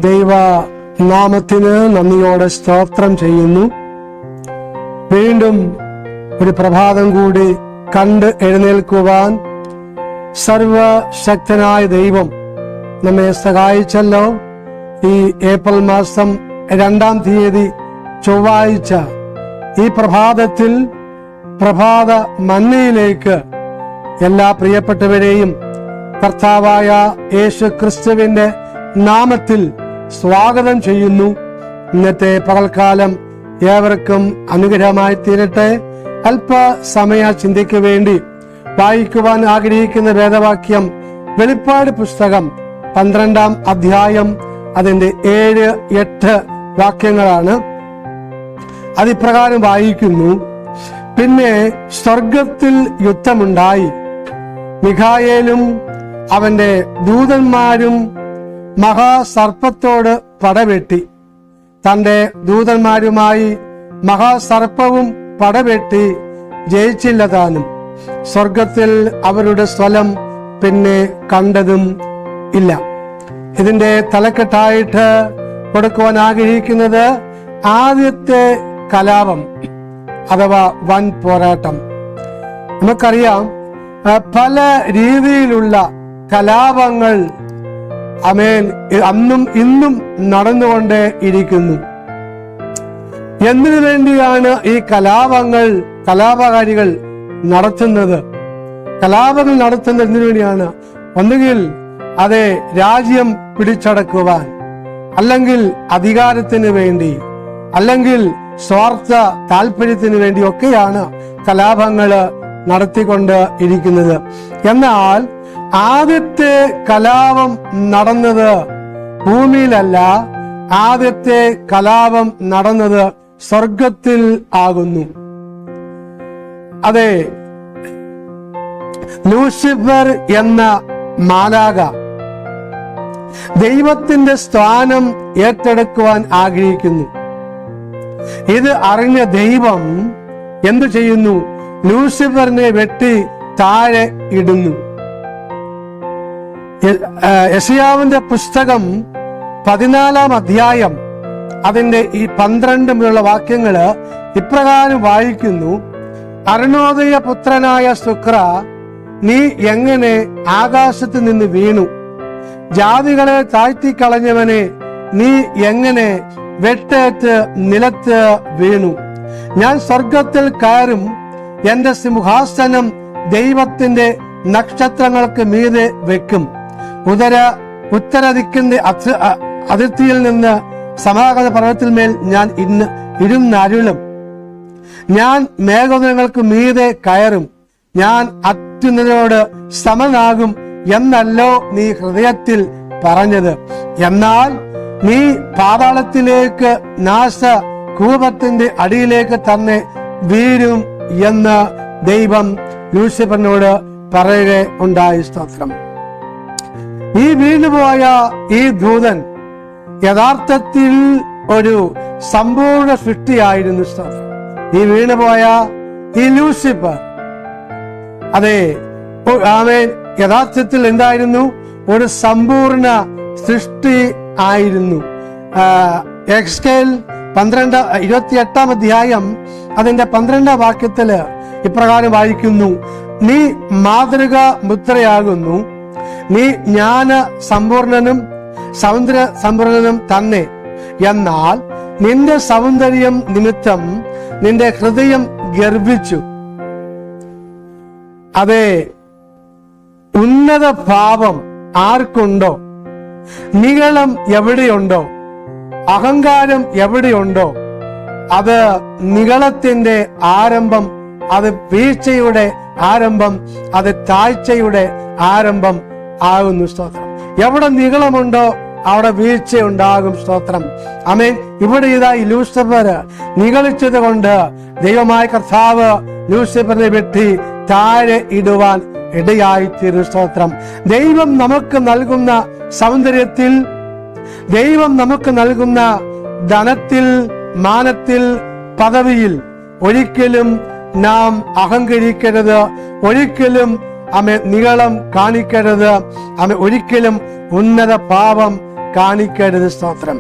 ദൈവ നാമത്തിന് നന്ദിയോടെ സ്തോത്രം ചെയ്യുന്നു. വീണ്ടും ഒരു പ്രഭാതം കൂടി കണ്ട് എഴുന്നേൽക്കുവാൻ സർവശക്തനായ ദൈവം നമ്മെ സഹായിച്ചല്ലോ. ഈ ഏപ്രിൽ മാസം 2-ാം തീയതി ചൊവ്വാഴ്ച ഈ പ്രഭാതത്തിൽ പ്രഭാത മന്നയിലേക്ക് എല്ലാ പ്രിയപ്പെട്ടവരെയും കർത്താവായ യേശു ക്രിസ്തുവിന്റെ നാമത്തിൽ സ്വാഗതം ചെയ്യുന്നു. ഇന്നത്തെ പകൽക്കാലം ഏവർക്കും അനുഗ്രഹമായി തീരട്ടെ. അല്പസമയ ചിന്തയ്ക്ക് വേണ്ടി വായിക്കുവാൻ ആഗ്രഹിക്കുന്ന വേദവാക്യം വെളിപ്പാട് പുസ്തകം 12-ാം അധ്യായം അതിന്റെ 7-8 വാക്യങ്ങളാണ്. അതിപ്രകാരം വായിക്കുന്നു. പിന്നെ സ്വർഗത്തിൽ യുദ്ധമുണ്ടായി. മിഖായേലും അവന്റെ ദൂതന്മാരും മഹാസർപ്പത്തോട് പടവെട്ടി. തന്റെ ദൂതന്മാരുമായി മഹാസർപ്പവും പടവെട്ടി ജയിച്ചില്ല താനും. സ്വർഗത്തിൽ അവരുടെ സ്വലം പിന്നെ കണ്ടതും ഇല്ല. ഇതിന്റെ തലക്കെട്ടായിട്ട് കൊടുക്കുവാൻ ആഗ്രഹിക്കുന്നത് ആദ്യത്തെ കലാപം അഥവാ വൻ പോരാട്ടം. നമുക്കറിയാം, പല രീതിയിലുള്ള കലാപങ്ങൾ അന്നും ഇന്നും നടന്നുകൊണ്ടേ ഇരിക്കുന്നു. എന്തിനു വേണ്ടിയാണ് ഈ കലാപകാരികൾ നടത്തുന്നത്? കലാപങ്ങൾ നടത്തുന്നത് എന്തിനു വേണ്ടിയാണ്? ഒന്നുകിൽ അതെ രാജ്യം പിടിച്ചടക്കുവാൻ, അല്ലെങ്കിൽ അധികാരത്തിന് വേണ്ടി, അല്ലെങ്കിൽ സ്വാർത്ഥ താല്പര്യത്തിന് വേണ്ടി ഒക്കെയാണ് കലാപങ്ങൾ നടത്തിക്കൊണ്ട് ഇരിക്കുന്നത്. എന്നാൽ ആദ്യത്തെ കലാപം നടന്നത് ഭൂമിയിലല്ല, ആദ്യത്തെ കലാപം നടന്നത് സ്വർഗത്തിൽ ആകുന്നു. അതെ, ലൂസിഫർ എന്ന മാലാഖ ദൈവത്തിന്റെ സ്ഥാനം ഏറ്റെടുക്കുവാൻ ആഗ്രഹിക്കുന്നു. ഇത് അറിഞ്ഞ ദൈവം എന്തു ചെയ്യുന്നു? ലൂസിഫറിനെ വെട്ടി താഴെ ഇടുന്നു. യെശയ്യാവിന്റെ പുസ്തകം 14-ാം അധ്യായം അതിന്റെ 12 മുതലുള്ള വാക്യങ്ങള് ഇപ്രകാരം വായിക്കുന്നു. അരുണോദയ പുത്രനായ ശുക്ര, നീ എങ്ങനെ ആകാശത്ത് നിന്ന് വീണു? ജാതികളെ താഴ്ത്തിക്കളഞ്ഞവനെ, നീ എങ്ങനെ വെട്ടേറ്റ് നിലത്ത് വീണു? ഞാൻ സ്വർഗത്തിൽ കയറും, എന്റെ സിംഹാസനം ദൈവത്തിന്റെ നക്ഷത്രങ്ങൾക്ക് മീതെ വെക്കും. ഉത്തരദിക്കിന്റെ അതിർത്തിയിൽ നിന്ന് സമാഗത പർവ്വതത്തിന്മേൽ ഞാൻ ഇരുന്നരുളും. ഞാൻ മേഘങ്ങൾക്ക് മീതെ കയറും, ഞാൻ അത്യുന്നതനോട് സമനാകും എന്നല്ലോ നീ ഹൃദയത്തിൽ പറഞ്ഞത്. എന്നാൽ നീ പാതാളത്തിലേക്ക്, നാശ കൂപത്തിന്റെ അടിയിലേക്ക് തന്നെ വീഴും എന്ന് ദൈവം ലൂസിഫറിനോട് പറയുകയുണ്ടായി. സ്തോത്രം. ഈ വീണുപോയ ഈ ദൂതൻ യഥാർത്ഥത്തിൽ ഒരു സമ്പൂർണ്ണ സൃഷ്ടിയായിരുന്നു. സ്തോത്രം. ഈ വീണുപോയ ഈ ലൂസിഫർ, അതെ, യഥാർത്ഥത്തിൽ എന്തായിരുന്നു? ഒരു സമ്പൂർണ്ണ സൃഷ്ടി ആയിരുന്നു. എക്സ്കേൽ 28-ാം അധ്യായം അതിന്റെ 12-ാം വാക്യത്തില് ഇപ്രകാരം വായിക്കുന്നു. നീ മാതൃക മുദ്രയാകുന്നു, നീ ജ്ഞാന സമ്പൂർണനും സൗന്ദര്യ സമ്പൂർണനും തന്നെ. എന്നാൽ നിന്റെ സൗന്ദര്യം നിമിത്തം നിന്റെ ഹൃദയം ഗർഭിച്ചു. അതെ, ഉന്നത ഭാവം ആർക്കുണ്ടോ, നിഗളം എവിടെയുണ്ടോ, അഹങ്കാരം എവിടെയുണ്ടോ, അത് നിഗളത്തിന്റെ ആരംഭം, അത് വീഴ്ചയുടെ ആരംഭം, അത് താഴ്ചയുടെ ആരംഭം ആകുന്നു. സ്തോത്രം. എവിടെ നിഗളമുണ്ടോ അവിടെ വീഴ്ച ഉണ്ടാകും. സ്തോത്രം. ആമേൻ. ഇവിടെ ഇതാ ഈ ലൂസിഫർ നിഗളിച്ചത് കൊണ്ട് ദൈവമായ കർത്താവ് ലൂസിഫറിനെ വെട്ടി താഴെ ഇടുവാൻ ഇടയായിത്തീരും. സ്തോത്രം. ദൈവം നമുക്ക് നൽകുന്ന സൗന്ദര്യത്തിൽ, ദൈവം നമുക്ക് നൽകുന്ന ധനത്തിൽ, മാനത്തിൽ, പദവിയിൽ ഒരിക്കലും നാം അഹങ്കരിക്കരുത്. ഒരിക്കലും നിഗളം കാണിക്കരുത്. ഒരിക്കലും ഉന്നത ഭാവം കാണിക്കരുത്. സ്തോത്രം.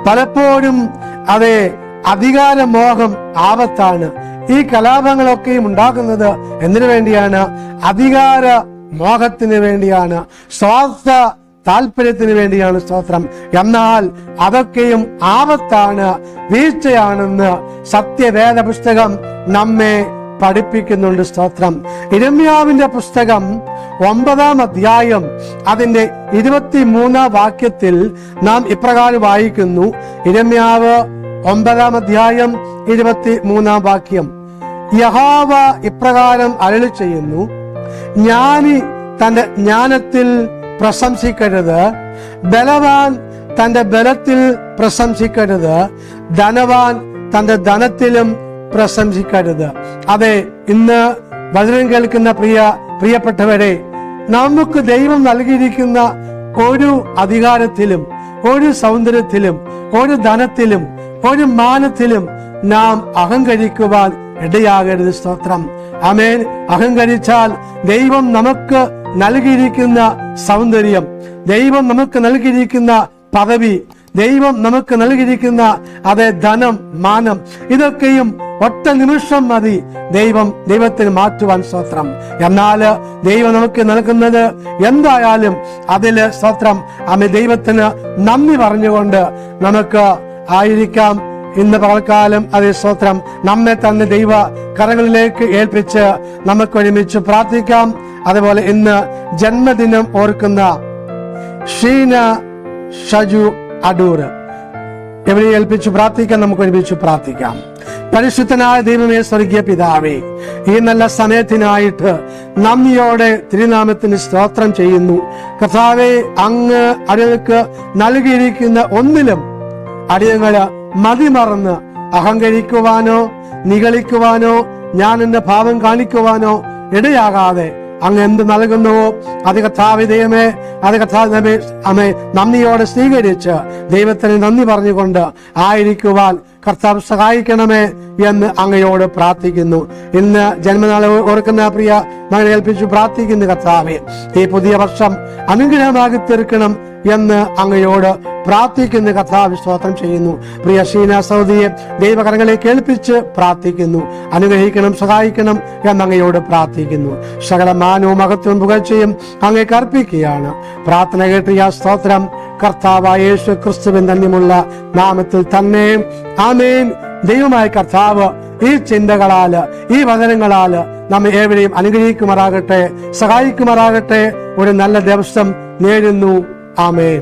പലപ്പോഴും അതെ, അധികാരമോഹം ആപത്താണ്. ഈ കലാപങ്ങളൊക്കെയും ഉണ്ടാക്കുന്നത് എന്തിനു വേണ്ടിയാണ്? അധികാര മോഹത്തിന് വേണ്ടിയാണ്, സ്വാർത്ഥ താല്പര്യത്തിന് വേണ്ടിയാണ്. സ്തോത്രം. എന്നാൽ അതൊക്കെയും ആപത്താണ്, വീഴ്ചയാണെന്ന് സത്യവേദ പുസ്തകം നമ്മെ പഠിപ്പിക്കുന്നുണ്ട്. സ്തോത്രം. യിരെമ്യാവിന്റെ പുസ്തകം 9-ാം അധ്യായം അതിന്റെ 23-ാം വാക്യത്തിൽ നാം ഇപ്രകാരം വായിക്കുന്നു. യിരെമ്യാവ് 9-ാം അധ്യായം 23-ാം വാക്യം. യഹോവ ഇപ്രകാരം അരുളി ചെയ്യുന്നു, ജ്ഞാനി തന്റെ ജ്ഞാനത്തിൽ പ്രശംസിക്കരുത്, ബലവാൻ തന്റെ ബലത്തിൽ പ്രശംസിക്കരുത്, ധനവാൻ തന്റെ ധനത്തിലും പ്രശംസിക്കരുത്. അതെ, ഇന്ന് വചനം കേൾക്കുന്ന പ്രിയപ്പെട്ടവരെ, നമുക്ക് ദൈവം നൽകിയിരിക്കുന്ന ഒരു അധികാരത്തിലും ഒരു സൗന്ദര്യത്തിലും ഒരു ധനത്തിലും ഒരു മാനത്തിലും നാം അഹങ്കരിക്കുവാൻ ഇടയാകരുത്. സ്തോത്രം. ആമേൻ. അഹങ്കരിച്ചാൽ ദൈവം നമുക്ക് നൽകിയിരിക്കുന്ന സൗന്ദര്യം, ദൈവം നമുക്ക് നൽകിയിരിക്കുന്ന പദവി, ദൈവം നമുക്ക് നൽകിയിരിക്കുന്ന അതേ ധനം, മാനം, ഇതൊക്കെയും ഒറ്റ നിമിഷം മതി ദൈവത്തിന് മാറ്റുവാൻ. സ്തോത്രം. എന്നാൽ ദൈവം നമുക്ക് നൽകുന്നത് എന്തായാലും അതില് സ്തോത്രം ദൈവത്തിന് നന്ദി പറഞ്ഞുകൊണ്ട് നമുക്ക് ആയിരിക്കാം. ഇന്ന് പകൽക്കാലം അതേ സ്തോത്രം നമ്മെ തന്നെ ദൈവ കരങ്ങളിലേക്ക് ഏൽപ്പിച്ച് നമുക്ക് ഒരുമിച്ച് പ്രാർത്ഥിക്കാം. അതുപോലെ ഇന്ന് ജന്മദിനം ഓർക്കുന്ന ഷീന ഷജു അടൂർ എവിടെ ഏൽപ്പിച്ചു പ്രാർത്ഥിക്കാം. നമുക്ക് ഒരുമിച്ച് പ്രാർത്ഥിക്കാം. പരിശുദ്ധനായ ദൈവമേ, സ്വർഗീയ പിതാവേ, ഈ നല്ല സമയത്തിനായിട്ട് നന്ദിയോടെ തിരുനാമത്തിന് സ്തോത്രം ചെയ്യുന്നു. കർത്താവേ, അങ്ങ് അടിയങ്ങൾക്ക് നൽകിയിരിക്കുന്ന ഒന്നിലും അടിയങ്ങള് മതിമറന്ന് അഹങ്കരിക്കുവാനോ നിഗളിക്കുവാനോ ഞാൻ എന്റെ ഭാവം കാണിക്കുവാനോ ഇടയാകാതെ അങ്ങ് എന്ത് നൽകുന്നുവോ അത് കർത്താവേ ദൈവമേ, അത് കർത്താവേ അമ്മേ നന്ദിയോടെ സ്വീകരിച്ച് ദൈവത്തിന് നന്ദി പറഞ്ഞുകൊണ്ട് ആയിരിക്കുവാൻ കർത്താവ് സഹായിക്കണമേ എന്ന് അങ്ങയോട് പ്രാർത്ഥിക്കുന്നു. ഇന്ന് ജന്മനാൾ ഓർക്കുന്ന പ്രിയ മകനെ ഏൽപ്പിച്ചു പ്രാർത്ഥിക്കുന്നു. കർത്താവേ, ഈ പുതിയ വർഷം അനുഗ്രഹമാക്കി തീർക്കണം എന്ന് അങ്ങയോട് പ്രാർത്ഥിക്കുന്ന കർത്താവ് സ്തോത്രം ചെയ്യുന്നു. പ്രിയ ഷീന സൗദിയെ ദൈവകരങ്ങളെ കേൾപ്പിച്ച് പ്രാർത്ഥിക്കുന്നു. അനുഗ്രഹിക്കണം, സഹായിക്കണം എന്ന് അങ്ങയോട് പ്രാർത്ഥിക്കുന്നു. സകല മാനവും മഹത്വവും പുകഴ്ചയും അങ്ങേക്ക് അർപ്പിക്കുകയാണ്. പ്രാർത്ഥന കേട്ടിയ സ്തോത്രം കർത്താവായ യേശു ക്രിസ്തുവിൻ ധന്യമുള്ള നാമത്തിൽ തന്നെ. ആമേൻ. ദൈവമായ കർത്താവ് ഈ ചിന്തകളാല് ഈ വചനങ്ങളാല് നമ്മെ ഏവരെയും അനുഗ്രഹിക്കുമാറാകട്ടെ, സഹായിക്കുമാറാകട്ടെ. ഒരു നല്ല ദിവസം നേരുന്നു. ആമേൻ.